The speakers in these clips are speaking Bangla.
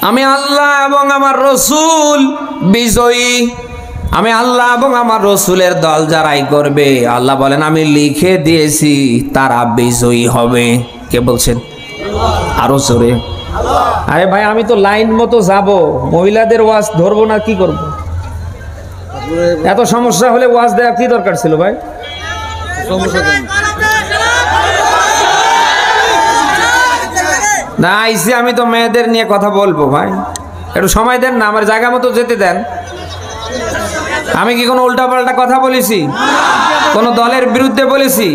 আমি আল্লাহ এবং আমার রসুল বিজয়ী। আমি আল্লাহ এবং আমার রসুলের দল যারাই করবে, আল্লাহ বলেন আমি লিখে দিয়েছি তারা বিজয়ী হবে। কে বলছেন? আরো জোরে। আরে ভাই আমি তো লাইন মতো যাব, মহিলাদের ওয়াজ ধরবো না কি করব? এত সমস্যা হলে ওয়াজ দেওয়া কি দরকার ছিল ভাই? না আইসি আমি তো মেয়েদের নিয়ে কথা বলবো ভাই, একটু সময় দেন না, আমার জায়গা মতো যেতে দেন। আমি কি কোনো উল্টাপাল্টা কথা বলেছি? কোন দলের বিরুদ্ধে বলেছি?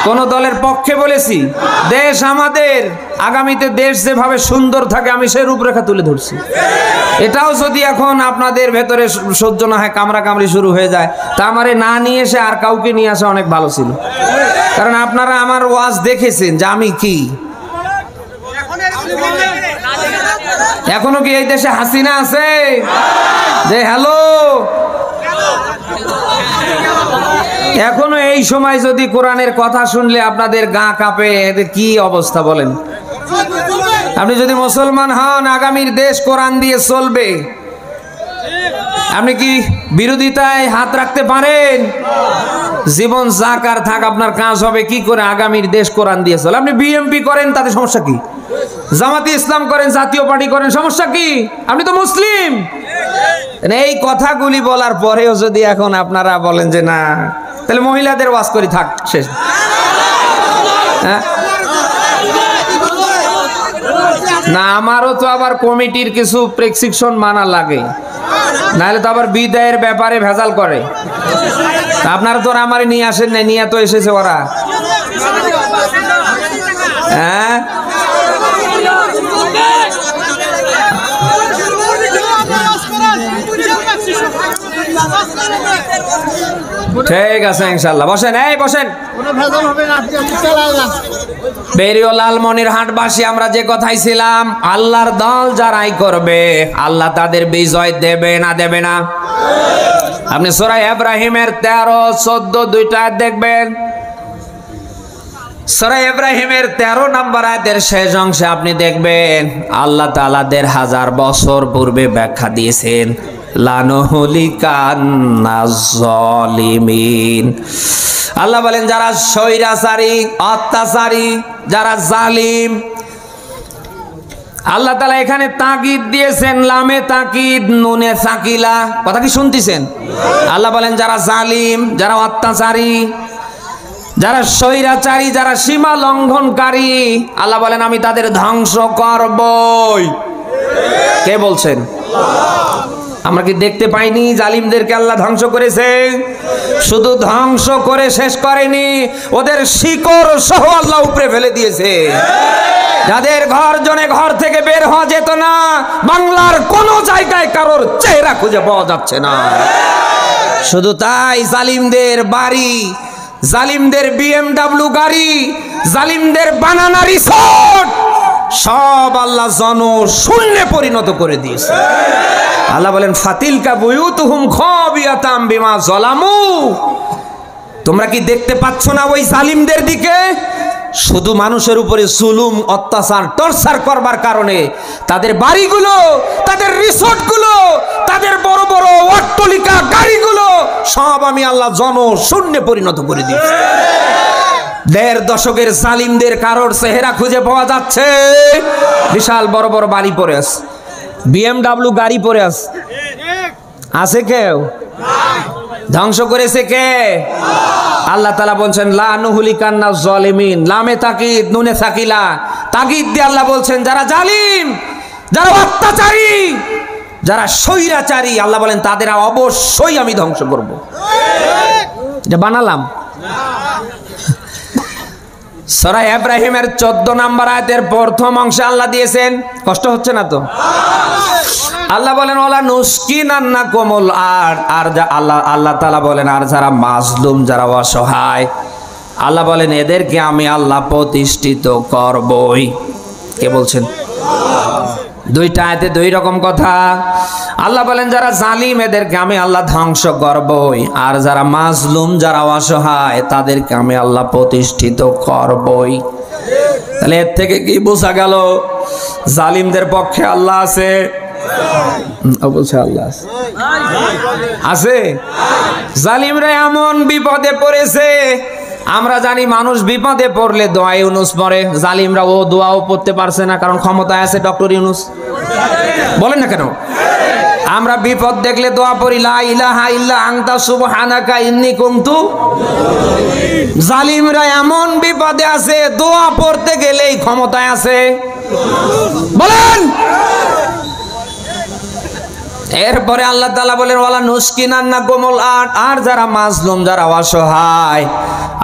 কোন দলের পক্ষে বলেছি? দেশ আমাদের, আগামীতে দেশ যেভাবে সুন্দর থাকে আমি সেই রূপরেখা তুলে ধরছি। এটাও যদি এখন আপনাদের ভেতরে সহ্য না হয়, কামড়া কামড়ি শুরু হয়ে যায়, তা আমারে না নিয়ে এসে আর কাউকে নিয়ে আসা অনেক ভালো ছিল। কারণ আপনারা আমার ওয়াজ দেখেছেন যে আমি কি। এখনো কি এই দেশে হাসিনা আছে? যে হ্যালো, এখনো এই সময় যদি কোরআনের কথা শুনলে আপনাদের গা কাঁপে, এদের কি অবস্থা বলেন? আপনি যদি মুসলমান হন, আগামীর দেশ কোরআন দিয়ে চলবে, আপনি কি বিরোধিতায় হাত রাখতে পারেন? জীবন যাকার থাক, আপনার কাজ হবে কি করে আগামীর দেশ কোরআন দিয়ে চলে। আপনি বিএমপি করেন, তাতে সমস্যা কি? জামাতি ইসলাম করেন, জাতীয় পার্টি করেন, সমস্যা কি? আপনি তো মুসলিম। এই কথাগুলি বলার পরেও যদি এখন আপনারা বলেন যে না, তাহলে মহিলাদের ওয়াজ করি, থাক, শেষ। না আমারও তো আবার কমিটির কিছু প্রেসক্রিপশন মানা লাগে, নাহলে তো আবার বিদায়ের ব্যাপারে ভেজাল করে। আপনারা তো আমারে নিয়ে আসেন না, নিয়ে তো এসেছে ওরা। হ্যাঁ ঠিক আছে ইনশাআল্লাহ, বসেন, এই বসেন। বেরিও লালমনিরহাটবাসী আমরা যে কথাই ছিলাম, আল্লাহর দল যারাই করবে আল্লাহ তাদের বিজয় দেবে না দেবে না? আপনি সূরা ইব্রাহিমের 13, 14 দুইটা আয়াত দেখবেন। সূরা ইব্রাহিমের 13 নম্বর আয়াতের শেষ অংশে আপনি দেখবেন আল্লাহ তাআলা ১,৫০০ বছর পূর্বে ব্যাখ্যা দিয়েছেন, লানুহলিকান্নাজ-জালিমিন। আল্লাহ বলেন যারা স্বৈরাচারী, অত্যাচারী, যারা জালিম, আল্লাহ তাআলা এখানে তাকিদ দিয়েছেন, লামে তাকিদ নুনে সাকিলা। কথা কি শুনতেছেন? আল্লাহ বলেন যারা জালিম, যারা অত্যাচারী, যারা স্বৈরাচারী, যারা সীমা লঙ্ঘনকারী, আল্লাহ বলেন আমি তাদের ধ্বংস করবই। কে বলছেন? আমরা কি দেখতে পাইনি জালিমদেরকে আল্লাহ ধ্বংস করেছে? শুধু ধ্বংস করে শেষ করেনি, ওদের শিকড় সহ আল্লাহ উপরে ফেলে দিয়েছে। যাদের ঘর জনে ঘর থেকে বের হওয়া যেত না, বাংলার কোন জায়গায় কারোর চেহারা খুঁজে পাওয়া যাচ্ছে না। শুধু তাই জালিমদের বাড়ি, জালিমদের BMW গাড়ি, জালিমদের বানানা রিসোর্ট সব আল্লাহ জনশূন্যে পরিণত করে দিয়েছে। আল্লাহ বলেন ফাতিলকা বুয়ুতুহুম খাবিয়াতাম বিমা যালামু। তোমরা কি দেখতে পাচ্ছ না ওই জালিমদের দিকে? শুধু মানুষের উপরে জুলুম, অত্যাচার, টর্চার করবার কারণে তাদের বাড়িগুলো, তাদের রিসোর্টগুলো, তাদের বড় বড় অট্টালিকা, গাড়িগুলো সব আমি আল্লাহ জনশূন্যে পরিণত করে দিয়েছি। ১.৫ দশকের জালিমদের কারোর চেহারা খুঁজে পাওয়া যাচ্ছে? বিশাল বড় বড় বাড়ি পড়ে আছে, BMW গাড়ি পড়ে আছে, আছে কেউ? ধ্বংস করেছে কে? আল্লাহ তাআলা বলছেন লানুহলিকান্নাজ-জালিমিন, লামে তাকিদ নুনে সাকিলা, তাকিদ দিয়ে আল্লাহ বলছেন যারা জালিম, যারা অত্যাচারী, যারা স্বৈরাচারী, আল্লাহ বলেন তাদের অবশ্যই আমি ধ্বংস করব। এটা বানালাম। সূরা ইব্রাহিমের 14 নম্বর আয়াতের প্রথম অংশে আল্লাহ দিয়েছেন, কষ্ট হচ্ছে না তো? আল্লাহ বলেন ওয়ালা নুসকিনান্নাকুমুল আরদ, আর আল্লাহ তাআলা বলেন আর যারা মাজলুম, যারা অসহায়, আল্লাহ বলেন এদেরকে আমি আল্লাহ প্রতিষ্ঠিত করবই। কে বলছেন? দুইটা আয়াতে দুই রকম কথা। আল্লাহ বলেন যারা জালিম এদেরকে আমি আল্লাহ ধ্বংস করবই, আর যারা মাজলুম যারা অসহায় তাদেরকে আমি আল্লাহ প্রতিষ্ঠিত করবই। তাহলে এর থেকে কি বোঝা গেল? জালিমদের পক্ষে আল্লাহ আছে, অবশ্যই আল্লাহ আছে। আছে? জালিমরা এমন বিপদে পড়েছে, আমরা জানি মানুষ বিপদে পড়লে দোয়া ইউনুস পড়ে, জালিমরা ও দোয়াও পড়তে পারছে না, কারণ ক্ষমতায় আছে ডক্টর ইউনুস। বলেন না কেন? আমরা বিপদ দেখলে দোয়া পড়ি লা ইলাহা ইল্লা আনতা সুবহানাকা ইন্নী কুনতু। জালিমরা এমন বিপদে আছে দোয়া পড়তে গেলেই ক্ষমতায় আছে। বলেন। এরপরে আল্লাহ তাআলা বলেন ওয়ালা নুসকিনান্নাকুমুল আরদ, আর যারা মাজলুম যারা অসহায়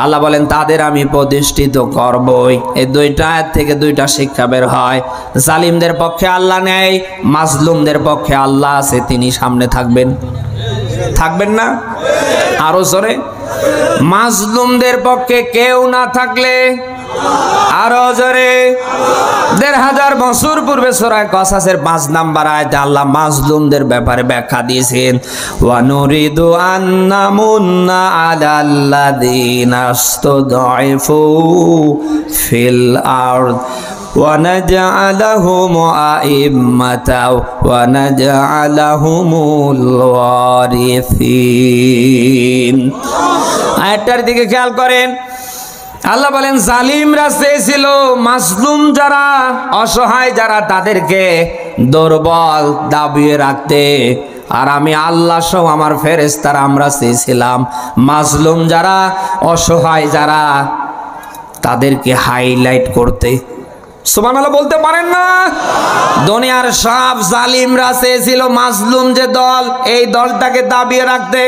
আল্লাহ বলেন তাদের আমি প্রতিষ্ঠিত করবই। এই দুইটা আয়াত থেকে দুইটা শিক্ষা বের হয়। জালিমদের পক্ষে আল্লাহ নেই, মাজলুমদের পক্ষে আল্লাহ আছে, তিনি সামনে থাকবেন। থাকবেন না? আরো জোরে। মাজলুমদের পক্ষে কেউ না থাকলে আরো জোরে। ১৫০০ বছর পূর্বে সূরা কসাসের ৫ নাম্বার আয়াতে আল্লাহ মাজলুমদের ব্যাপারে ব্যাখ্যা দিয়েছেন, ওয়া নুরিদু আন্নামুন্না আলাল্লাযীনা ইসতুদঈফু ফিল আরদ ওয়া নাজআলাহুম আইম্মাতাও ওয়া নাজআলাহুমুল ওয়ারিসিন। আয়াতটার দিকে খেয়াল করেন। আল্লাহ বলেন জালিমরা চেয়েছিল মাজলুম যারা অসহায় যারা তাদেরকে দুর্বল দাবিয়ে রাখতে, আর আমি আল্লাহ সহ আমার ফেরেশতারা আমরা চেয়েছিলাম মাজলুম যারা অসহায় যারা তাদেরকে হাইলাইট করতে। সুবহানাল্লাহ বলতে পারেন না? দুনিয়ার সব জালিমরা চেয়েছিল মাজলুম যে দল এই দলটাকে দাবিয়ে রাখতে,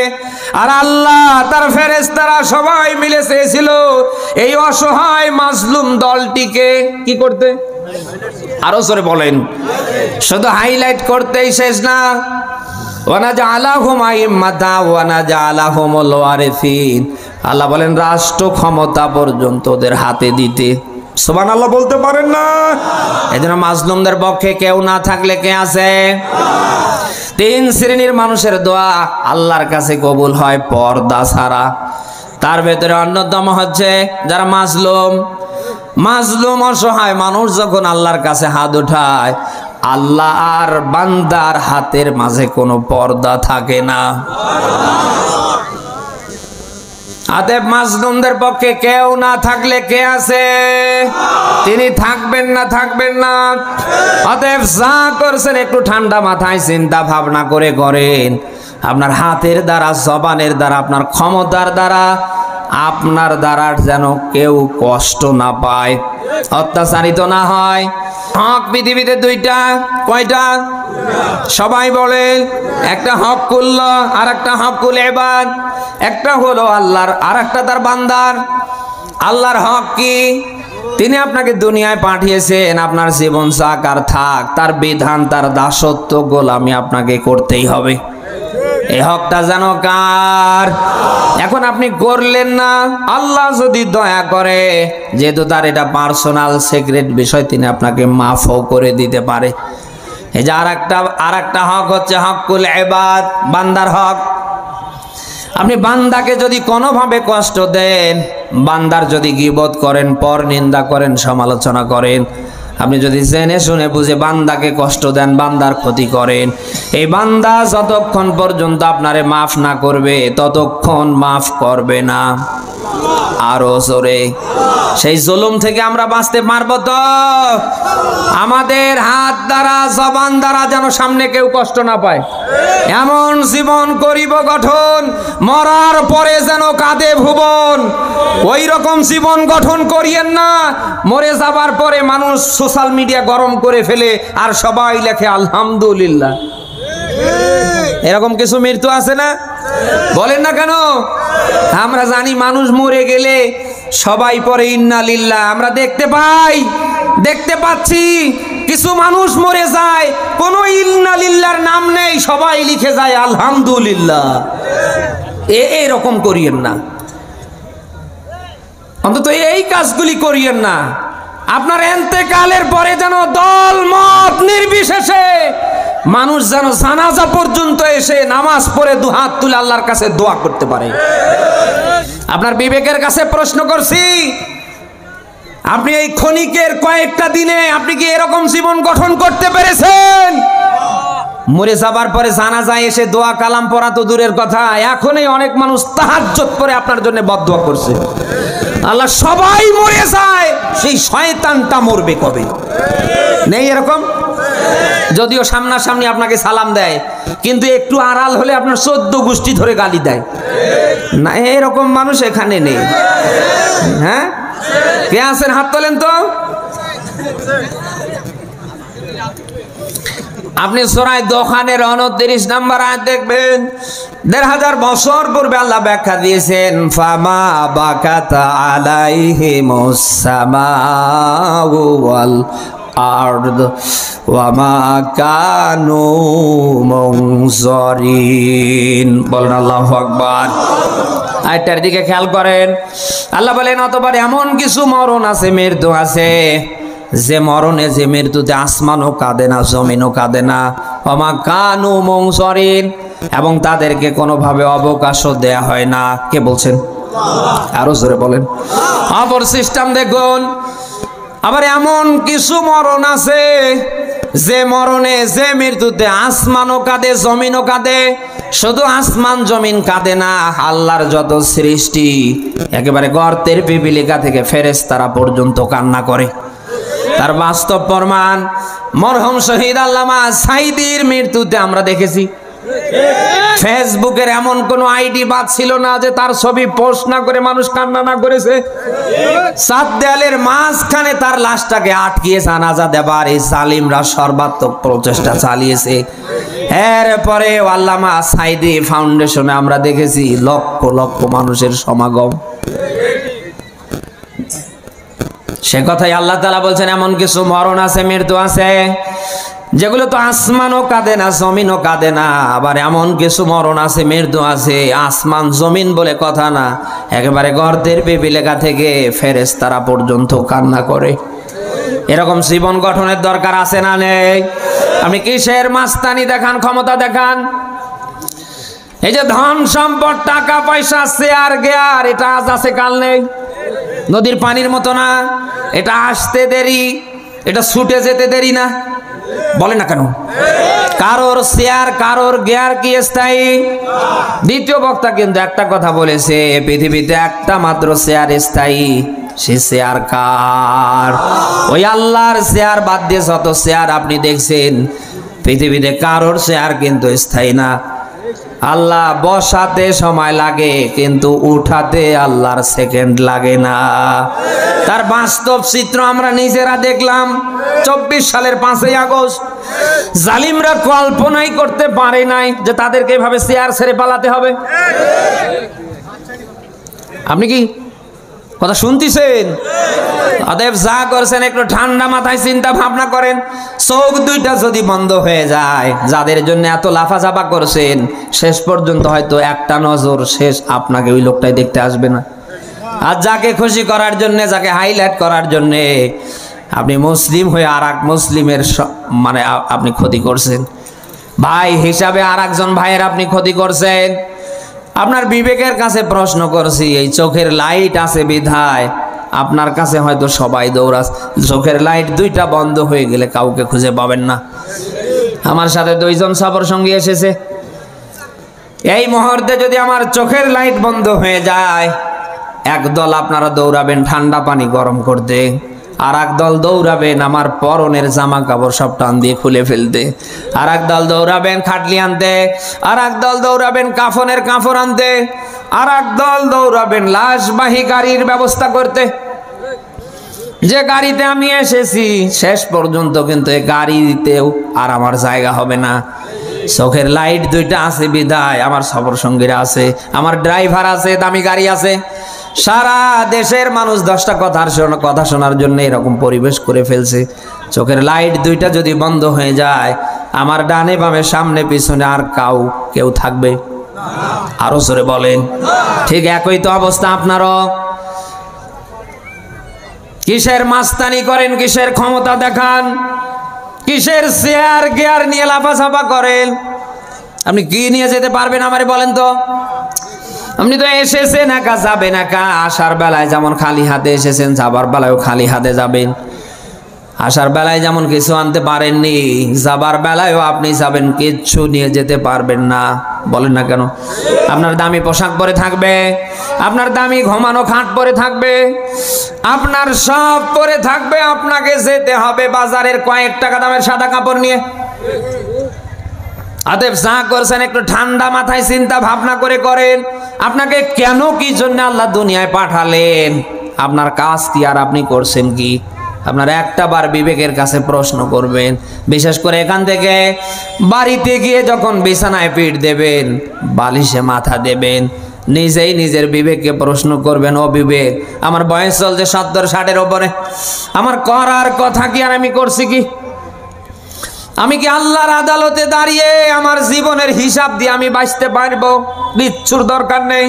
আর আল্লাহ তার ফেরেশতারা সবাই মিলে চেয়েছিল এই অসহায় মাজলুম দলটিকে কি করতে? আরো জোরে বলেন। শুধু হাইলাইট করতেই শেষ না, ওয়া নাজআলাহুম আইম্মাতা ওয়া নাজআলাহুমুল ওয়ারিসিন। আল্লাহ বলেন রাষ্ট্র ক্ষমতা পর্যন্ত ওদের হাতে দিতে। সুবহানাল্লাহ বলতে পারেন না? এজন্য মাজলুমদের পক্ষে কেউ না থাকলে কে আছে? ৩ শ্রেণীর মানুষের দোয়া আল্লাহর কাছে কবুল হয় পর্দা ছাড়া। তার ভেতরে অন্যতম হচ্ছে যারা মাজলুম অসহায় মানুষ যখন আল্লাহর কাছে হাত উঠায়, আল্লাহ আর বান্দার হাতের মাঝে কোনো পর্দা থাকে না। অতএব মাজলুমদের পক্ষে কেউ না থাকলে কে আছে? তিনি থাকবেন না, থাকবেন না। অতএব যা করছেন একটু ঠান্ডা মাথায় চিন্তা ভাবনা করে করেন। আপনার হাতের দ্বারা, জবানের দ্বারা, আপনার ক্ষমতার দ্বারা, আপনার দ্বারা যেন কেউ কষ্ট না পায়, অত্যাচারিত না হয়। হক পৃথিবীতে দুইটা। কয়টা? সবাই বলে। একটা হকুল্লাহ আর একটা হকুল ইবাদ। একটা হলো আল্লাহর আর একটা তার বান্দার। আল্লাহর হক কি? তিনি আপনাকে দুনিয়ায় পাঠিয়েছেন আপনার জীবন যাক আর থাক, তার বিধান তার দাসত্ব গোলামি আপনাকে করতেই হবে। এই হকটা যেন কার? এখন আপনি করলেন না, আল্লাহ যদি দয়া করে, যেহেতু তার এটা পার্সোনাল সিক্রেট বিষয়, তিনি আপনাকে মাফও করে দিতে পারে। এই যে আর একটা হক হচ্ছে হকুল ইবাদ, বান্দার হক। আপনি বান্দাকে যদি কোনোভাবে কষ্ট দেন, বান্দার যদি গীবত করেন, পর নিন্দা করেন, সমালোচনা করেন, আপনি যদি জেনে শুনে বুঝে বান্দাকে কষ্ট দেন, বান্দার ক্ষতি করেন, এই বান্দা যতক্ষণ পর্যন্ত আপনারে মাফ না করবে ততক্ষণ মাফ করবে না। আরো জোরে। সেই জুলুম থেকে আমরা বাঁচতে পারবো তো? আমাদের হাত দ্বারা, জবান দ্বারা যেন সামনে কেউ কষ্ট না পায়, এমন জীবন করিব গঠন, মরার পরে যেন কাঁদে ভুবন। ওই রকম জীবন গঠন করিয়েন না মরে যাবার পরে মানুষ সোশ্যাল মিডিয়া গরম করে ফেলে আর সবাই লেখে আলহামদুলিল্লাহ। এরকম কিছু মৃত্যু আছে না? বলেন না কেন? আমরা জানি মানুষ মরে গেলে সবাই পরে ইন্না লিল্লাহ। আমরা দেখতে পাচ্ছি কিছু মানুষ মরে যায়, কোনো ইন্না লিল্লাহর নাম নেই, সবাই লিখে যায় আলহামদুলিল্লাহ। এরকম করিয়েন না, অন্তত এই কাজগুলি করিয়েন না। আপনার এন্তেকালের পরে যেন দল মত নির্বিশেষে মানুষ যেন জানাজা পর্যন্ত এসে নামাজ পড়ে দুহাত তুলে আল্লাহর কাছে দোয়া করতে পারে। আপনার বিবেকের কাছে প্রশ্ন করছি, আপনি এই ক্ষণিকের কয়েকটা দিনে আপনি কি এরকম জীবন গঠন করতে পেরেছেন? মরে যাবার পরে জানাজায় এসে দোয়া কালাম পড়া তো দূরের কথা, এখনই অনেক মানুষ তাহাজ্জুদ করে আপনার জন্য বদদোয়া করছে। আল্লাহ সবাই মরে যায়, সেই শয়তানটা মরবে কবে? নেই এরকম? যদিও সামনাসামনি আপনাকে সালাম দেয়, কিন্তু একটু আড়াল হলে আপনার 14 গোষ্ঠী ধরে গালি দেয় না, এরকম মানুষ এখানে নেই। হ্যাঁ, কে আছেন? হাত তোলেন তো। আপনি সূরা দোখানের 29 নম্বর আয়াত দেখবেন, 1500 বছর পূর্বে আল্লাহ ব্যাখ্যা দিয়েছেন, ফামা বাকাতা আলাইহিমুস সামাউ ওয়াল আরদ ওয়া মা কানু মুনজারিন। বলেন আল্লাহু আকবার। আয়াতটার দিকে খেয়াল করেন, আল্লাহ বলেন অতঃপর এমন কিছু মরণ আছে, মৃত্যু আছে, যে মরণে যে মৃত্যুতে আসমানও কাঁদে না, জমিনও কাঁদে না, ওয়া মা কানু মুনজারিন, এবং তাদেরকে কোনোভাবে অবকাশও দেয়া হয় না। কে বলছেন? আরো জোরে বলেন। অপর সিস্টেম দেখুন, আবার এমন কিছু মরণ আছে যে মরণে যে মৃত্যুতে আসমানও কাঁদে, জমিনও কাঁদে। শুধু আসমান জমিন কাঁদে না, আল্লাহর যত সৃষ্টি একেবারে গর্তের পিপিলিকা থেকে ফেরেশতারা পর্যন্ত কান্না করে। তার বাস্তব প্রমাণ মরহুম শহীদ আল্লামা সাঈদীর মৃত্যুতে আমরা দেখেছি। ফেসবুকের এমন কোন আইডি বাদ ছিল না যে তার ছবি পোস্ট না করে মানুষ কান্না না করেছে। সাত দেয়ালের মাঝখানে তার লাশটাকে আটকিয়ে জানাজা দেবার এই জালিমরা সর্বাত্মক প্রচেষ্টা চালিয়েছে। এরপরে আল্লামা সাঈদী ফাউন্ডেশনে আমরা দেখেছি লক্ষ লক্ষ মানুষের সমাগম। সে কথাই আল্লাহ তাআলা বলছেন এমন কিছু মরণ আছে, মৃত্যু আছে, যেগুলো তো আসমানও কাঁদে না, জমিনও কাঁদে না। আবার এমন কিছু মরণ আছে, মৃত্যু আছে, আসমান জমিন বলে কথা না, একেবারে গর্তের পিপিলিকা থেকে ফেরেশতারা পর্যন্ত কান্না করে। এরকম জীবন গঠনের দরকার আছে না নেই? আপনি কিসের মাস্তানি দেখান, ক্ষমতা দেখান? এই যে ধন সম্পদ, টাকা পয়সা, শেয়ার গেয়ার, এটা আজ আছে কাল নেই। নদীর পানির মতো না, এটা আসতে দেরি, এটা ছুটে যেতে দেরি না। বলে না কেন? কারোর শেয়ার, কারোর গেয়ার কি স্থায়ী? দ্বিতীয় বক্তা কিন্তু একটা কথা বলেছে, পৃথিবীতে একটা মাত্র শেয়ার স্থায়ী, সে শেয়ার কার? ওই আল্লাহর শেয়ার বাদ দিয়ে যত শেয়ার আপনি দেখছেন পৃথিবীতে কারোর শেয়ার কিন্তু স্থায়ী না। আল্লাহ বসাতে সময় লাগে, কিন্তু উঠাতে আল্লাহর সেকেন্ড লাগে না। তার বাস্তব চিত্র আমরা নিজেরা দেখলাম 24 সালের 5ই আগস্ট। জালিমরা কল্পনাই করতে পারে নাই যে তাদেরকে এভাবে চেয়ার ছেড়ে পালাতে হবে। আপনি কি কথা শুনতেছেন? অতএব যা করছেন একটু ঠান্ডা মাথায় চিন্তা ভাবনা করেন। চোখ দুইটা যদি বন্ধ হয়ে যায়, যাদের জন্য এত লাফাঝাপা করছেন, শেষ পর্যন্ত হয়তো একটা নজর শেষ আপনাকে ওই লোকটাই দেখতে আসবে না। আর যাকে খুশি করার জন্য, যাকে হাইলাইট করার জন্য আপনি মুসলিম হয়ে আর এক মুসলিমের মানে আপনি ক্ষতি করছেন, ভাই হিসাবে আর একজন ভাইয়ের আপনি ক্ষতি করছেন। আপনার বিবেকের কাছে প্রশ্ন করছি, এই চোখের লাইট আছে বিধায় আপনার কাছে হয়তো সবাই দৌড়াচ্ছে। চোখের লাইট দুইটা বন্ধ হয়ে গেলে কাউকে খুঁজে পাবেন না। আমার সাথে 2 জন সফর সঙ্গী এসেছে। এই মুহূর্তে যদি আমার চোখের লাইট বন্ধ হয়ে যায়, একদল আপনারা দৌড়াবেন ঠান্ডা পানি গরম করতে, আর একদল দৌড়াবেন আমার পরনের জামা কাপড় সব টান দিয়ে খুলে ফেলতে, আর একদল দৌড়াবেন খাটলি আনতে, আর একদল দৌড়াবেন কাফনের কাপড় আনতে, আর একদল দৌড়াবেন লাশবাহী গাড়ির ব্যবস্থা করতে। যে গাড়িতে আমি এসেছি শেষ পর্যন্ত কিন্তু এই গাড়িতেও আর আমার জায়গা হবে না। চোখের লাইট দুইটা আছে বিধায় আমার সফর সঙ্গীরা আছে, আমার ড্রাইভার আছে, দামি গাড়ি আছে। সারা দেশের মানুষ 10টা কথা শোনার জন্য এরকম পরিবেশ করে ফেলছে। চোখের লাইট দুইটা যদি বন্ধ হয়ে যায়, আমার ডানে বামে সামনে পিছনে আর কেউ থাকবে? আরো জোরে বলেন। ঠিক একই তো অবস্থা আপনারও। কিসের মাস্তানি করেন, কিসের ক্ষমতা দেখান, কিসের শেয়ার গিয়ার নিয়ে লাফাঝাফা করেন? আপনি কি নিয়ে যেতে পারবেন আমারে বলেন তো? আপনি তো এসেছেন একা, যাবেন একা। আসার বেলায় যেমন খালি হাতে এসেছেন, যাবার বেলায়ও খালি হাতে যাবেন। আসার বেলায় যেমন কিছু আনতে পারেননি, যাবার বেলায়ও আপনি যাবেন কিচ্ছু নিয়ে যেতে পারবেন না। বলেন না কেন? আপনার দামি পোশাক পরে থাকবে, আপনার দামি ঘুমানো খাট পরে থাকবে, আপনার সব পরে থাকবে। আপনাকে যেতে হবে বাজারের কয়েক টাকা দামের সাদা কাপড় নিয়ে। অতএব যা করছেন একটু ঠান্ডা মাথায় চিন্তা ভাবনা করে করেন। আপনাকে কেন কি জন্য আল্লাহ দুনিয়ায় পাঠালেন, আপনার কাজ কি, আর আপনি করছেন কি? আপনার একটা বার বিবেকের কাছে প্রশ্ন করবেন। বিশেষ করে এখান থেকে বাড়িতে গিয়ে যখন বিছানায় পিঠ দেবেন, বালিশে মাথা দেবেন, নিজেই নিজের বিবেককে প্রশ্ন করবেন, ও বিবেক, আমার বয়স চলছে 70-60-এর ওপরে, আমার করার কথা কি আর আমি করছি কি? আমি কি আল্লাহর আদালতে দাঁড়িয়ে আমার জীবনের হিসাব দিয়ে আমি বাঁচতে পারবো? বিচ্ছুর দরকার নেই।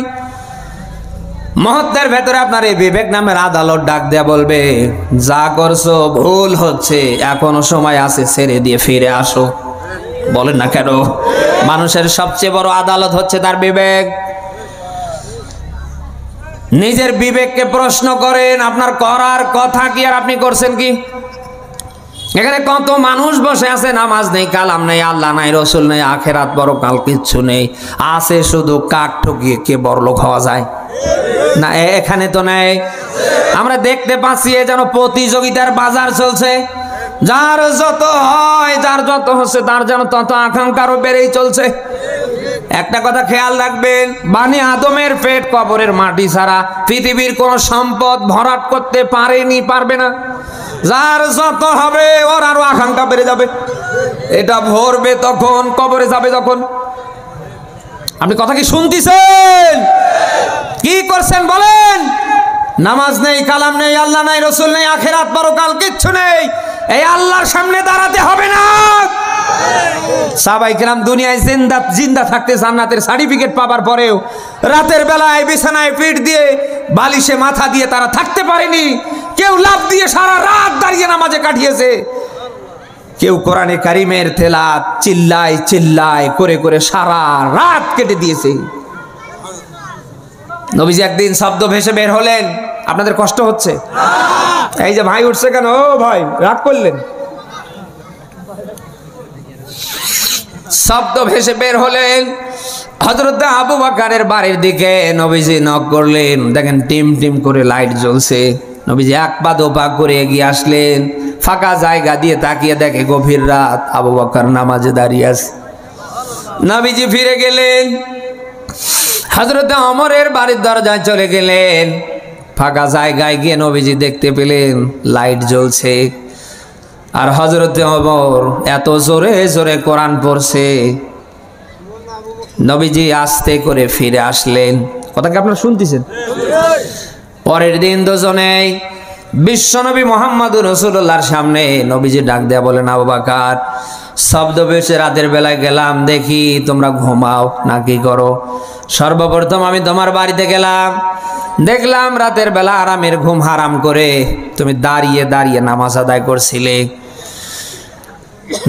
মুহূর্তের ভেতরে আপনার এই বিবেক নামের আদালত ডাক দেয়া বলবে, যা করছো ভুল হচ্ছে, এখনো সময় আছে, ছেড়ে দিয়ে ফিরে আসো। বলেন না কেন? মানুষের সবচেয়ে বড় আদালত হচ্ছে তার বিবেক। নিজের বিবেককে প্রশ্ন করেন, আপনার করার কথা কি আর আপনি করছেন কি? এখানে কত মানুষ বসে আছে, নামাজ নেই, কালাম নেই, আল্লাহ নাই, রসুল নেই, আখেরাত বড়কাল কিচ্ছু নেই, আছে শুধু কাক ঠকিয়ে কে বড়লোক হওয়া যায় না, এখানে তো নেই। আমরা দেখতে পাচ্ছি এ যেন প্রতিযোগিতার বাজার চলছে। যার যত হয়, যার যত হচ্ছে, তার যেন তত আকাঙ্ক্ষারও বেড়েই চলছে। একটা কথা খেয়াল রাখবেন, বানি আদমের পেট কবরের মাটি ছাড়া পৃথিবীর কোন সম্পদ ভরাট করতে পারেনি, পারবে না। যার যত হবে ওর আরো আকাঙ্ক্ষা বেড়ে যাবে। এটা ভরবে তখন, কবরে যাবে যখন। আপনি কথা কি শুনতেছেন? কি করছেন বলেন? নামাজ নেই, কালাম নেই, আল্লাহ নাই, রসুল নেই, আখেরাত পরকাল কিচ্ছু নেই। এই আল্লাহর সামনে দাঁড়াতে হবে না। সাহাবায়ে কেরাম দুনিয়ায় জিন্দা থাকতে জান্নাতের সার্টিফিকেট পাবার পরেও রাতের বেলায় বিছানায় পিঠ দিয়ে বালিশে মাথা দিয়ে তারা থাকতে পারেনি। কেউ লাফ দিয়ে সারা রাত দাঁড়িয়ে নামাজে কাটিয়েছে, কেউ কোরআনে কারিমের তেলাওয়াত চিল্লায় চিল্লায় করে করে সারা রাত কেটে দিয়েছে। নবীজি একদিন শব্দ ভেসে বের হলেন। আপনাদের কষ্ট হচ্ছে? এই যে ভাই উঠছে কেন? ও ভাই, রাগ করলেন? শব্দ ভেসে বের হলেন, হযরত আবু বকরের বাড়ির দিকে নবীজি নক করলেন। দেখেন টিম টিম করে লাইট জ্বলছে। নবীজি এক পা দো পা করে এগিয়ে আসলেন, ফাঁকা জায়গা দিয়ে তাকিয়ে দেখে গভীর রাত, আবু বকর নামাজে দাঁড়িয়ে আছে। নবীজি ফিরে গেলেন, হযরত ওমরের বাড়ির দরজায় চলে গেলেন। ফাঁকা জায়গায় গিয়ে নবীজি দেখতে পেলেন লাইট জ্বলছে, আর হযরত ওমর এত জোরে জোরে কোরআন পড়ছে। নবীজি আস্তে করে ফিরে আসলেন। কথা কি আপনারা শুনতেছেন? পরের দিন দুজনেই বিশ্বনবী মুহাম্মদুর রাসূলুল্লাহর সামনে নবীজি ডাক দেয়া বলেন, আবু বকর, শব্দ বেশে রাতের বেলায় গেলাম, দেখি তোমরা ঘুমাও না কি করো। সর্বপ্রথম আমি তোমার বাড়িতে গেলাম, দেখলাম রাতের বেলা আরামের ঘুম হারাম করে তুমি দাঁড়িয়ে দাঁড়িয়ে নামাজ আদায় করছিলে।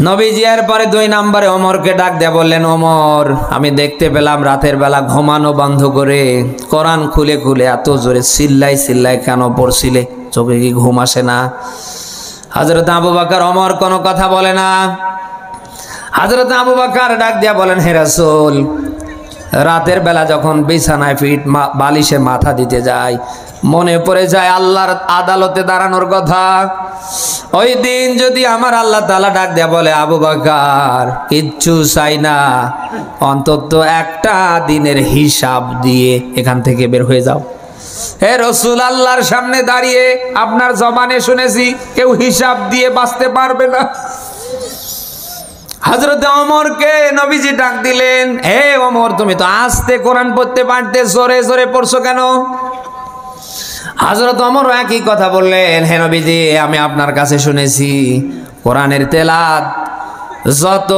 নবীজি এর পরে 2 নম্বরে ওমরকে ডাক দেয়া বললেন, ওমর, আমি দেখতে পেলাম রাতের বেলা ঘুমানো বন্ধ করে কোরআন খুলে খুলে এত জোরে চিল্লাই চিল্লাই কেন পড়ছিলে? চোখে কি ঘুম আসে না? হযরত আবু বকর ওমর কোনো কথা বলে না। হযরত আবু বকর ডাক দেয়া বলেন, হে রাসূল, রাতের বেলা যখন বিছানায় পিঠ বালিশে মাথা দিতে যায়, মনে পড়ে যায় আল্লাহর আদালতে দাঁড়ানোর কথা। ওই দিন যদি আমার আল্লাহ তাআলা ডাক দেয়া বলে, আবু বকর, কিচ্ছু চাই না, অন্তত একটা দিনের হিসাব দিয়ে এখান থেকে বের হয়ে যাও। হে রাসূল, আল্লাহর সামনে দাঁড়িয়ে আপনার জবানে শুনেছি কেউ হিসাব দিয়ে বাঁচতে পারবে না। হযরত ওমরকে নবীজি ডাক দিলেন, হে ওমর, তুমি তো আস্তে কোরআন পড়তে পারতে, জোরে জোরে পড়ছো কেন? হযরত ওমর একই কথা বললেন, হে নবীজি, আমি আপনার কাছে শুনেছি কোরআনের তেলাওয়াত যত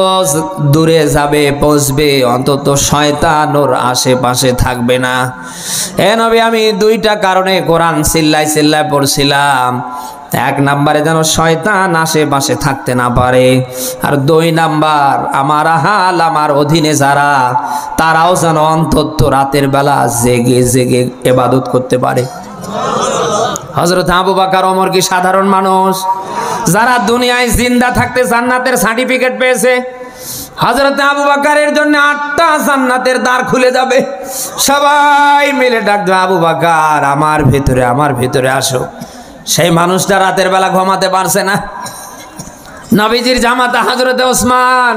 দূরে যাবে পৌঁছবে অন্তত শয়তান ওর আশেপাশে থাকবে না। এ নবী, আমি দুইটা কারণে কোরআন চিল্লায় চিল্লায় পড়ছিলাম। এক নাম্বারে যেন শয়তান আশেপাশে থাকতে না পারে, আর দুই নাম্বার আমার হাল আমার অধীনে যারা তারাও যেন অন্তত রাতের বেলা জেগে জেগে ইবাদত করতে পারে। হযরত আবু বকর ওমর কি সাধারণ মানুষ? যারা দুনিয়ায় জিন্দা থাকতে জান্নাতের সার্টিফিকেট পেয়েছে, হযরত আবু বকরের জন্য 8টা জান্নাতের দ্বার খুলে যাবে। সবাই মিলে ডাকবে, আবু বকর আমার ভিতরে আসো। সেই মানুষটা রাতের বেলা ঘুমাতে পারছে না। নবীজির জামাতা হযরত ওসমান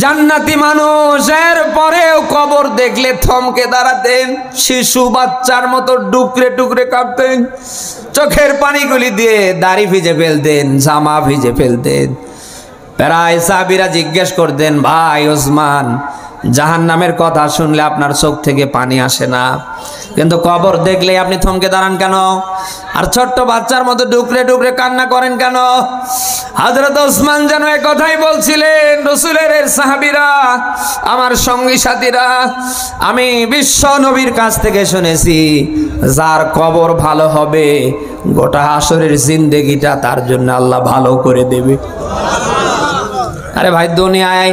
জান্নাতি মানুষের পরেও কবর দেখলে থমকে দাঁড়াতেন, শিশু বাচ্চার মতো টুকরে টুকরে কাঁপতেন, চোখের পানিগুলি দিয়ে দাড়ি ভিজে ফেলতেন, জামা ভিজে ফেলতেন। প্রায় সাহাবীরা জিজ্ঞেস করতেন, ভাই ওসমান, জাহান্নামের কথা শুনলে আপনার চোখ থেকে পানি আসে না, কিন্তু কবর দেখলে আপনি থমকে দাঁড়ান কেন? আর ছোট্ট বাচ্চার মতো ডুকরে ডুকরে কান্না করেন কেন? হযরত ওসমান যেন এই কথাই বলছিলেন, রাসূলের সাহাবীরা, আমার সঙ্গী সাথীরা, আমি বিশ্ব নবীর কাছ থেকে শুনেছি যার কবর ভালো হবে গোটা হাসরের জিন্দেগিটা তার জন্য আল্লাহ ভালো করে দেবে। আরে ভাই, দুনিয়ায়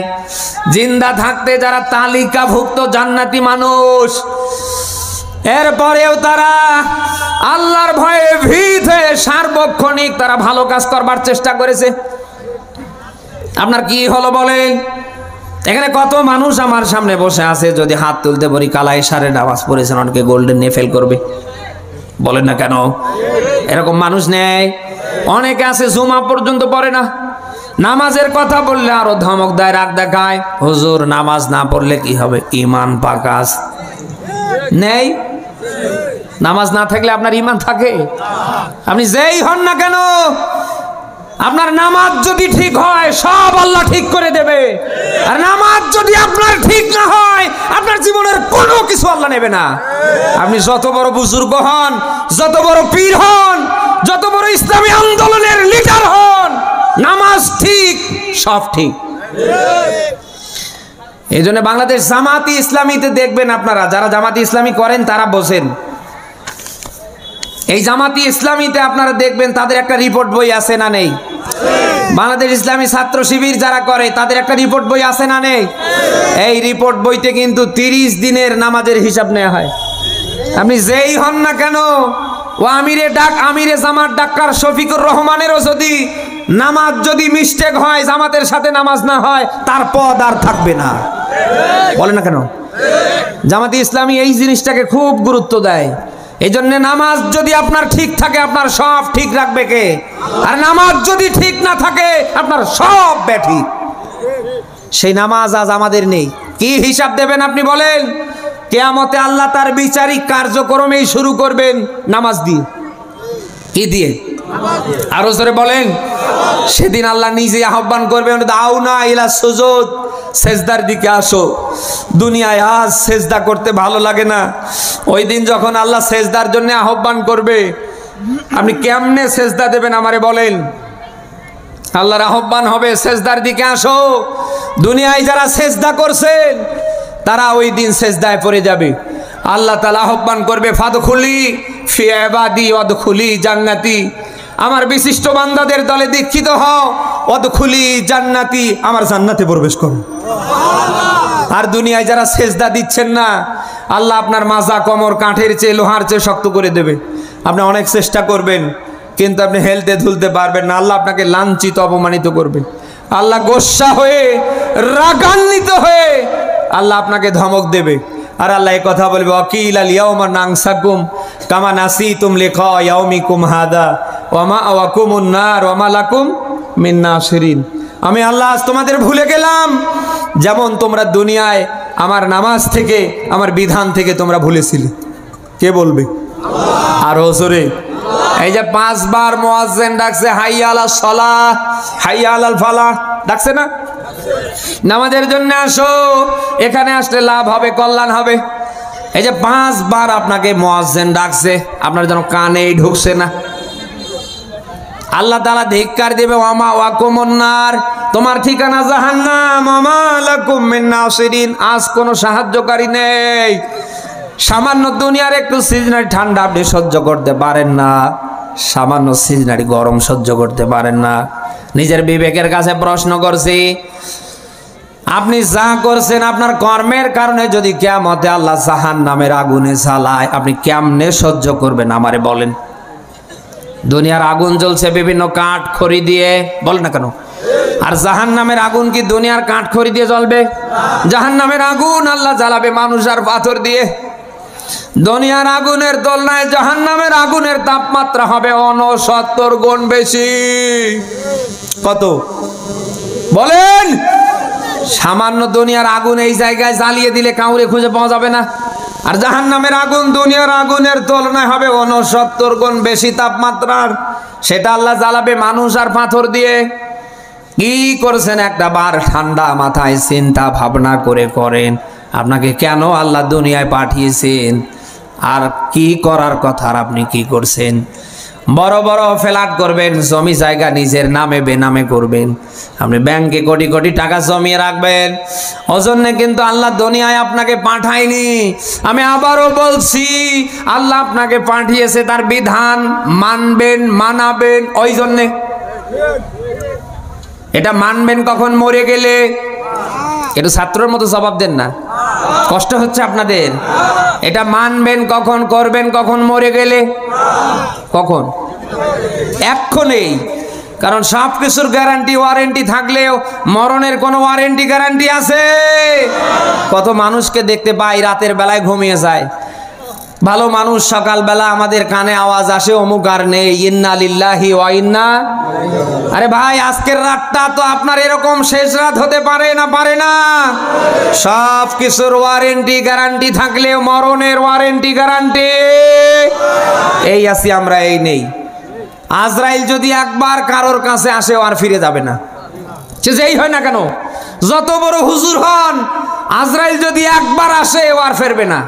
জিন্দা থাকতে যারা তালিকাভুক্ত জান্নাতি মানুষ, এরপরেও তারা আল্লাহর ভয়ে ভীত হয়ে সার্বক্ষণিক তারা ভালো কাজ করবার চেষ্টা করেছে। আপনার কি হলো বলেন? এখানে কত মানুষ আমার সামনে বসে আছে, যদি হাত তুলতে পারি কালাই সারে নামাজ পড়েছেন, অনেকে গোল্ডেন নিয়ে ফেল করবে, বলেন না কেন? এরকম মানুষ নেই? অনেকে আছে জুমা পর্যন্ত পড়ে না, নামাজের কথা বললে আরো ধমক দেয়, রাগ দেখায়, হুজুর নামাজ না পড়লে কি হবে, ইমান পাকা নেই? নামাজ না থাকলে আপনার ইমান থাকে? আপনি যেই হন না কেন, আপনার নামাজ যদি ঠিক হয় সব আল্লাহ ঠিক করে দেবে, আর নামাজ যদি আপনার ঠিক না হয় আপনার জীবনের কোনো কিছু আল্লাহ নেবে না। আপনি যত বড় বুজুর্গ হন, যত বড় পীর হন, যত বড় ইসলামী আন্দোলনের লিডার হন, নামাজ ঠিক, সব ঠিক। এই জন্য বাংলাদেশ জামাতি ইসলামীতে দেখবেন, আপনারা যারা জামাতি ইসলামী করেন তারা বোঝেন, এই জামাতি ইসলামীতে আপনারা দেখবেন তাদের একটা রিপোর্ট বই আছে না নেই? বাংলাদেশ ইসলামী ছাত্র শিবির যারা করে তাদের একটা রিপোর্ট বই আছে না নেই? এই রিপোর্ট বইতে কিন্তু 30 দিনের নামাজের হিসাব নেওয়া হয়। আপনি যেই হন না কেন, ও আমিরে জামাত ডাক্তার শফিকুর রহমানেরও যদি নামাজ যদি মিস্টেক হয়, জামাতের সাথে নামাজ না হয়, তার পদ আর থাকবে না। বলে না কেন? জামাতি ইসলামী এই জিনিসটাকে খুব গুরুত্ব দেয়। এই জন্য নামাজ যদি আপনার ঠিক থাকে আপনার সব ঠিক রাখবে কে? আর নামাজ যদি ঠিক না থাকে আপনার সব ব্যাঠিক। সেই নামাজ আজ আমাদের নেই। কি হিসাব দেবেন আপনি বলেন? কিয়ামতে আল্লাহ তার বিচারিক কার্যক্রমেই শুরু করবেন নামাজ দিয়ে। কি দিয়ে? আরো জোরে বলেন। সেদিন আল্লাহ নিজে আহ্বান করবেন, দাও না ইলা সুজুদ, সেজদার দিকে আসো। দুনিয়ায় আজ সেজদা করতে ভালো লাগে না, ওই দিন যখন আল্লাহ সেজদার জন্য আহ্বান করবে আপনি কেমনে সেজদা দেবেন আমারে বলেন? আল্লাহর আহ্বান হবে, সেজদার দিকে আসো। দুনিয়ায় যারা সেজদা করছেন তারা ওই দিন সেজদায় পড়ে যাবে। আল্লাহ তাআলা আহ্বান করবে, ফাদখুলি ফি ইবাদি ওয়াদখুলি জান্নাতি, আমার বিশিষ্ট বান্দাদের দলে দীক্ষিত হও, ওয়াদখুলি জান্নাতি, আমার জান্নাতে প্রবেশ করো। আর দুনিয়ায় যারা সেজদা দিচ্ছেন না, আল্লাহ আপনার মাজা কোমর কাঠের চেয়ে লোহার চেয়ে শক্ত করে দেবে। আপনি অনেক চেষ্টা করবেন কিন্তু আপনি হেলতে ধুলতে পারবেন না। আল্লাহ আপনাকে লাঞ্ছিত অপমানিত করবে। আল্লাহ গোসা হয়ে রাগান্বিত হয়ে আল্লাহ আপনাকে ধমক দেবে। আর আল্লাহ এই কথা বলবে, ওয়াকিল আল ইয়াউমা নানসাকুম কামা নাসিতুম লিকা ইয়াউমিকুম হাদা ওয়া মাআওয়াকুমুন নার ওয়া মা লাকুম মিন নাসিরিন। আমি আল্লাহ আজ তোমাদের ভুলে গেলাম যেমন তোমরা দুনিয়ায় আমার নামাজ থেকে আমার বিধান থেকে তোমরা ভুলেছিলে। কে বলবে? আর হুজুরে এই যে 5 বার মুয়াজ্জিন ডাকছে, হাইয়া আলাস সালাহ হাইয়া আলাল ফালাহ, ডাকছে না? নামাজের জন্য আসো, এখানে আসলে লাভ হবে, কল্যাণ হবে। এই যে 5 বার আপনাকে মুয়াজ্জিন ডাকছে, আপনার যেন কানেই ঢুকছে না। আল্লাহ তাআলা ধিক্কার দেবে, ওয়ামা ওয়াকুমুন নার, তোমার ঠিকানা জাহান্নাম, ওমা লাকুম মিন নাসিরিন, আজ কোনো সাহায্যকারী নেই। সামান্য দুনিয়ার একটু সিজনারি ঠান্ডা আপনি সহ্য করতে পারেন না, সামান্য সিজনারি গরম সহ্য করতে পারেন না। নিজের বিবেকের কাছে প্রশ্ন করছি, আপনি যা করছেন আপনার কর্মের কারণে যদি কিয়ামতে আল্লাহ জাহান্নামের আগুনে জ্বালায়, আপনি কেমনে সহ্য করবেন আমারে বলেন? দুনিয়ার আগুন জ্বলছে বিভিন্ন কাঠ খড়ি দিয়ে, বল না কেন? আর জাহান্নামের আগুন কি দুনিয়ার কাঠ খড়ি দিয়ে জ্বলবে? জাহান্নামের আগুন আল্লাহ জ্বালাবে মানুষ আর পাথর দিয়ে। দুনিয়ার আগুনের তুলনায় জাহান্নামের আগুনের তাপমাত্রা হবে 69 গুণ বেশি। কত বলেন? সামান্য দুনিয়ার আগুন এই জায়গায় জ্বালিয়ে দিলে কাউরে খুঁজে পাওয়া যাবে না, আর জাহান্নামের আগুন দুনিয়ার আগুনের তুলনায় হবে 69 গুণ বেশি তাপমাত্রার। সেটা আল্লাহ জ্বালাবে মানুষ আর পাথর দিয়ে। কি করছেন একটা বার ঠান্ডা মাথায় চিন্তা ভাবনা করে করেন, আপনাকে কেন আল্লাহ দুনিয়ায় পাঠিয়েছেন, আর কি করার কথা, আর আপনি কি করছেন? বড় বড় ফ্ল্যাট করবেন, জমি জায়গা নিজের নামে বেনামে করবেন, আপনি ব্যাংকে কোটি কোটি টাকা জমিয়ে রাখবেন, ওজন্য কিন্তু আল্লাহ দুনিয়ায় আপনাকে পাঠায়নি। আমি আবারও বলছি, আল্লাহ আপনাকে পাঠিয়েছে তার বিধান মানবেন, মানাবেন। ওই জন্যে এটা মানবেন কখন? মরে গেলে। একটু ছাত্রের মতো জবাব দেন না, কষ্ট হচ্ছে আপনাদের। এটা মানবেন কখন, করবেন কখন? মরে গেলে। কখন? এক্ষণেই। কারণ সব কিছুর গ্যারান্টি ওয়ারেন্টি থাকলেও মরণের কোনো ওয়ারেন্টি গ্যারান্টি আছে? কত মানুষকে দেখতে পাই রাতের বেলায় ঘুমিয়ে যায়, ভালো মানুষ, সকালবেলা আমাদের কানে আওয়াজ আসে অমুক আর নেই, ইন্না লিল্লাহি ওয়া ইন্না। আরে ভাই, আজকের রাতটা তো আপনার এরকম শেষ রাত হতে পারে না, পারে না? সব কিছুর ওয়ারেন্টি গ্যারান্টি থাকলেও মরণের ওয়ারেন্টি গ্যারান্টি এই আছি আমরা, এই নেই। আজরাইল যদি একবার কারোর কাছে আসে আর ফিরে যাবে না, সে যেই হয় না কেন, যত বড় হুজুর হন, আজরাইল যদি একবার আসে আর ফিরবে না।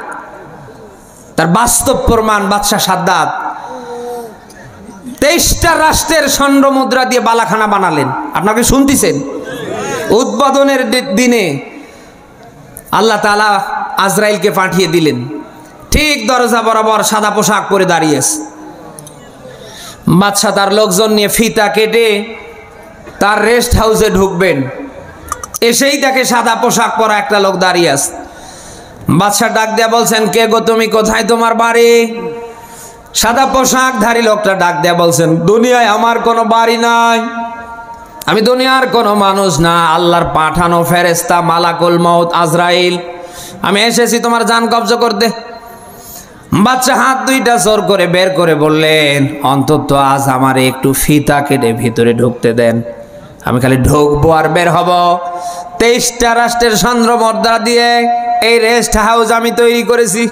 তার বাস্তব প্রমাণ বাদশাহ সাদ্দাত 23টা রাষ্ট্রের স্বর্ণ মুদ্রা দিয়ে বালাখানা বানালেন। আপনাকে শুনতেছেন? উদ্বোধনের দিনে আল্লাহ তাআলা আজরাইলকে পাঠিয়ে দিলেন, ঠিক দরজা বরাবর সাদা পোশাক পরে দাঁড়িয়েছে। বাদশাহ তার লোকজন নিয়ে ফিতা কেটে তার রেস্ট হাউসে ঢুকবেন, এসেই দেখে সাদা পোশাক পরা একটা লোক দাঁড়িয়ে আছে। বাদশাহ ডাক দেয়া বলছেন, কে গো তুমি, কোথায় তোমার বাড়ি? সাদা পোশাকধারী লোকটা ডাক দেয়া বলছেন, দুনিয়ায় আমার কোনো বাড়ি নাই, আমি দুনিয়ার কোনো মানুষ না, আল্লাহর পাঠানো ফেরেশতা মালাকুল মউত আজরাইল, আমি এসেছি তোমার জান কবজা করতে। বাদশাহ হাত দুইটা জোর করে বের করে বললেন, অন্তত আজ আমার একটু ফিতা কেটে ভিতরে ঢুকতে দেন, আমি খালি ঢুকবো আর বের হব। 23টা রাষ্ট্রের চন্দ্র মুদ্রা দিয়ে এই রেস্ট হাউস আমি তৈরি করেছি,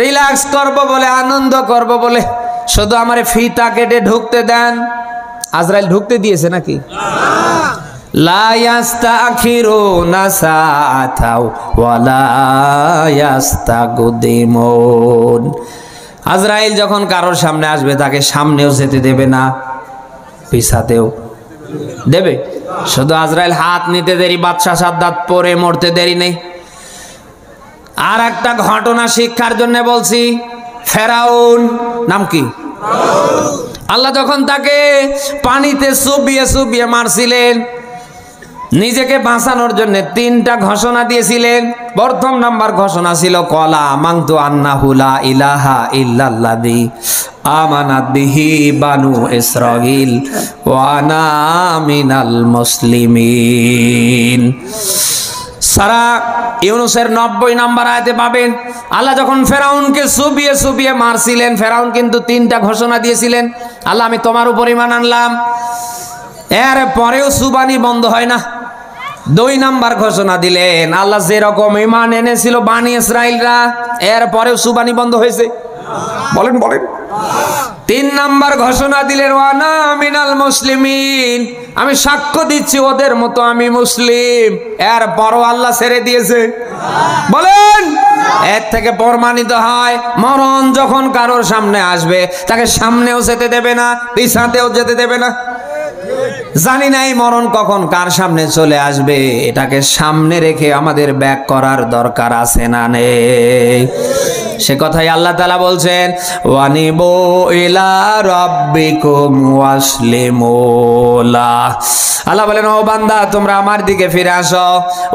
রিল্যাক্স করব বলে, আনন্দ করব বলে, শুধু আমার ফিতা কেটে ঢুকতে দেন। আজরাইল ঢুকতে দিয়েছে নাকি? লা ইয়াস্তাখিরুনা সাআতাও ওয়ালা ইয়াস্তাকদিমুন। আজরাইল যখন কারোর সামনে আসবে তাকে সামনেও যেতে দেবে না, পিছাতেও দেবে। শুধু আজরাইল হাত নিতে দেরি, বাদশাহ সাদ্দাত পরে মরতে দেরি নেই। আর একটা ঘটনা শিক্ষার জন্য বলছি, ফেরাউন নাম কি? আল্লাহ যখন তাকে পানিতে চুবিয়ে চুবিয়ে মারছিলেন, নিজেকে বাঁচানোর জন্য 3টা ঘোষণা দিয়েছিলেন। প্রথম নাম্বার ঘোষণা ছিল, কলা মাংতু আন্নাহু লা ইলাহা ইল্লাল্লাযী আমানাত বিহি বানু ইসরাঈল ওয়া আনা মিনাল মুসলিমিন। সারা ইউনূসের 90 নম্বর আয়াতে পাবেন, আল্লাহ যখন ফেরাউনকে চুবিয়ে চুবিয়ে মারছিলেন, ফেরাউন কিন্তু 3টা ঘোষণা দিয়েছিলেন, আল্লাহ আমি তোমার উপর ঈমান আনলাম। এর পরেও সুবানি বন্ধ হয় না। 2 নাম্বার ঘোষণা দিলেন, আল্লাহ যেরকম ঈমান এনেছিল বানি ইসরাইলরা, এর পরেও সুবানি বন্ধ হয়েছে। বলেন বলেন। 3 নাম্বার ঘোষণা দিলেন, ওয়ানা মিনাল মুসলিমিন, আমি সাক্ষ্য দিচ্ছি ওদের মতো আমি মুসলিম। এর পরও আল্লাহ ছেড়ে দিয়েছে। বলেন, এর থেকে প্রমাণিত হয় মরণ যখন কারোর সামনে আসবে তাকে সামনেও যেতে দেবে না, পিছাতেও যেতে দেবে না। জানি না এই মরণ কখন কার সামনে চলে আসবে, এটাকে সামনে রেখে আমাদের ব্যাক করার দরকার আছে না নেই? সে কথাই আল্লাহ তাআলা বলছেন, ওয়ানিবু ইলা রাব্বিকুম ওয়াসলিমু লাহ। আল্লাহ বলেন, ও বান্দা তোমরা আমার দিকে ফিরে আসো,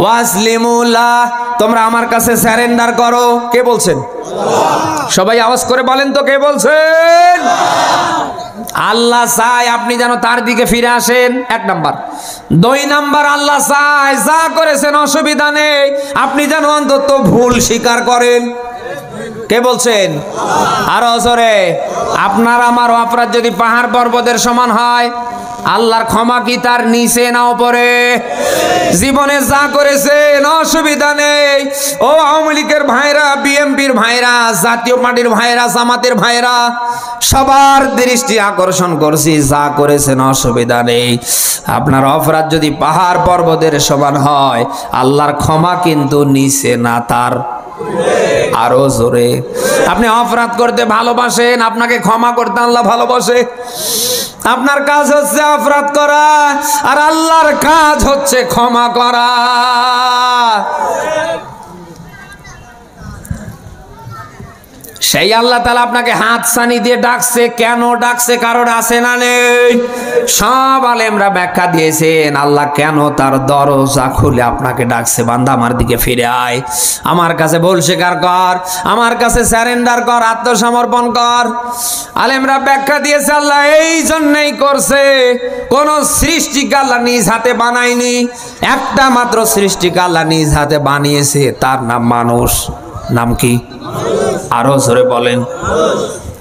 ওয়াসলিমু লাহ, তোমরা আমার কাছে সারেন্ডার করো। কে বলছেন? সবাই আওয়াজ করে বলেন তো, কে বলছেন? আল্লাহ চায় আপনি যেন তার দিকে ফিরে আসেন, 1 নাম্বার। 2 নাম্বার, আল্লাহ চায় যা করেছেন অসুবিধা নেই, আপনি যেন অন্তত ভুল স্বীকার করেন। কে বলছেন? আরো জোরে। আপনার আমার অপরাধ যদি পাহাড় পর্বতের সমান হয়, আল্লাহর ক্ষমা কি তার নিচে না উপরে? জীবনে যা করেছেন অসুবিধা নেই। ও আওয়ামী লীগের ভাইরা, বিএনপির ভাইরা, জাতীয় পার্টির ভাইরা, জামাতের ভাইরা, সবার দৃষ্টি আকর্ষণ করছি, যা করেছেন অসুবিধা নেই। আপনার অপরাধ যদি পাহাড় পর্বতের সমান হয়, আল্লাহর ক্ষমা কিন্তু নিচে না, তার আরো জোরে। আপনি অপরাধ করতে ভালোবাসেন, আপনাকে ক্ষমা করতে আল্লাহ ভালোবাসে। আপনার কাজ হচ্ছে অপরাধ করা, আর আল্লাহর কাজ হচ্ছে ক্ষমা করা। সেই আল্লাহ তাআলা আপনাকে হাত ছানি দিয়ে ডাকছে। কেন ডাকছে? কারণ আছে না নেই? সব আলেমরা ব্যাখ্যা দিয়েছেন আল্লাহ কেন তার দরজা খুলে আপনাকে ডাকছে। বান্দা আমার দিকে ফিরে আয়, আমার কাছে ভুল স্বীকার কর, আমার কাছে সারেন্ডার কর, আত্মসমর্পণ কর। আলেমরা ব্যাখ্যা দিয়েছে আল্লাহ এই জন্যই করছে, কোন সৃষ্টিকে আল্লাহ নিজ হাতে বানায়নি, একটা মাত্র সৃষ্টিকে আল্লাহ নিজ হাতে বানিয়েছে, তার নাম মানুষ। নাম কি? আরো জোরে বলেন।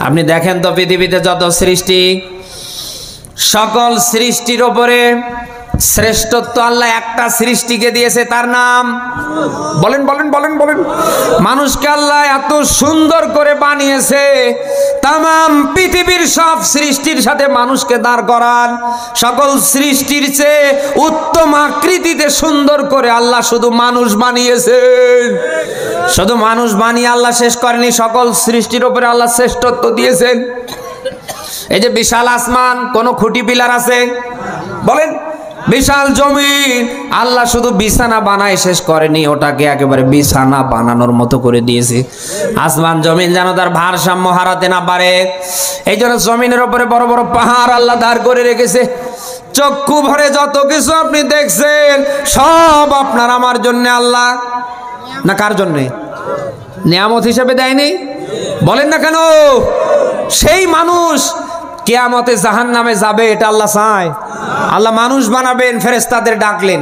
আপনি দেখেন তো পৃথিবীতে যত সৃষ্টি, সকল সৃষ্টির উপরে শ্রেষ্ঠত্ব আল্লাহ একটা সৃষ্টিকে দিয়েছে, তার নাম বলেন বলেন বলেন বলেন। মানুষকে আল্লাহ এত সুন্দর করে বানিয়েছে, তামাম পৃথিবীর সব সৃষ্টির সাথে মানুষকে দাঁড় করান। সকল সৃষ্টির চেয়ে উত্তম আকৃতিতে সুন্দর করে আল্লাহ শুধু মানুষ বানিয়েছেন। শুধু মানুষ বানিয়ে আল্লাহ শেষ করেনি, সকল সৃষ্টির উপরে আল্লাহ শ্রেষ্ঠত্ব দিয়েছেন। এই যে বিশাল আসমান, কোন খুঁটি পিলার আছে? বলেন। বিশাল জমিন, আল্লাহ শুধু বিছানা বানায় শেষ করেনি, ওটাকে একেবারে বিছানা বানানোর মতো করে দিয়েছে। আসমান জমিন যেন তার ভারসাম্য হারাতে না পারে, এই জন্য জমিনের উপরে বড় বড় পাহাড় আল্লাহ দাঁড় করে রেখেছে। চক্ষু ভরে যত কিছু আপনি দেখছেন, সব আপনার আমার জন্য আল্লাহ না কার জন্যে? নিয়ামত হিসেবে দেয়নি? বলেন না কেন? সেই মানুষ কিয়ামতে জাহান্নামে যাবে, এটা আল্লাহ চায়? আল্লাহ মানুষ বানাবেন, ফেরেশতাদের ডাকলেন।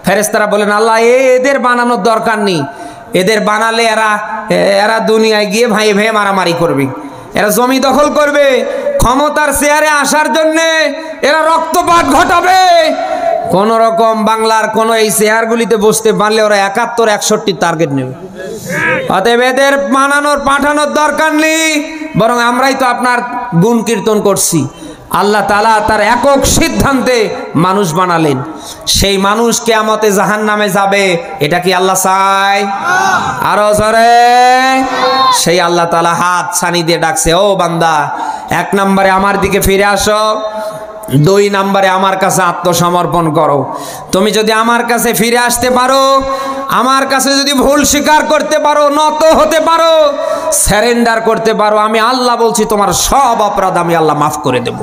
ফেরেশতারা বলেন আল্লাহ এদের বানানোর দরকার নেই, এদের বানালে এরা দুনিয়ায় গিয়ে ভাই ভাই মারামারি করবে, এরা জমি দখল করবে, ক্ষমতার চেয়ারে আসার জন্য এরা রক্তপাত ঘটাবে। কোন রকম বাংলার কোন এই চেয়ারগুলিতে বসতে পারলে ওরা 71, 61 টার্গেট নেবে। অতএব এদের বানানোর পাঠানোর দরকার নেই, বরং আমরাই তো আপনার গুণ কীর্তন করছি। আল্লাহ তাআলা তার একক সিদ্ধান্তে মানুষ বানালেন, সেই মানুষ কিয়ামতে জাহান্নামে যাবে, এটা কি আল্লাহ চায়? আরো জোরে। সেই আল্লাহ তাআলা হাত ছানি দিয়ে ডাকছে, ও বান্দা 1 নম্বরে আমার দিকে ফিরে আসো, 2 নম্বরে আমার কাছে আত্মসমর্পণ করো। তুমি যদি আমার কাছে ফিরে আসতে পারো, আমার কাছে যদি ভুল স্বীকার করতে পারো, নত হতে পারো, সারেন্ডার করতে পারো, আমি আল্লাহ বলছি তোমার সব অপরাধ আমি আল্লাহ মাফ করে দেব।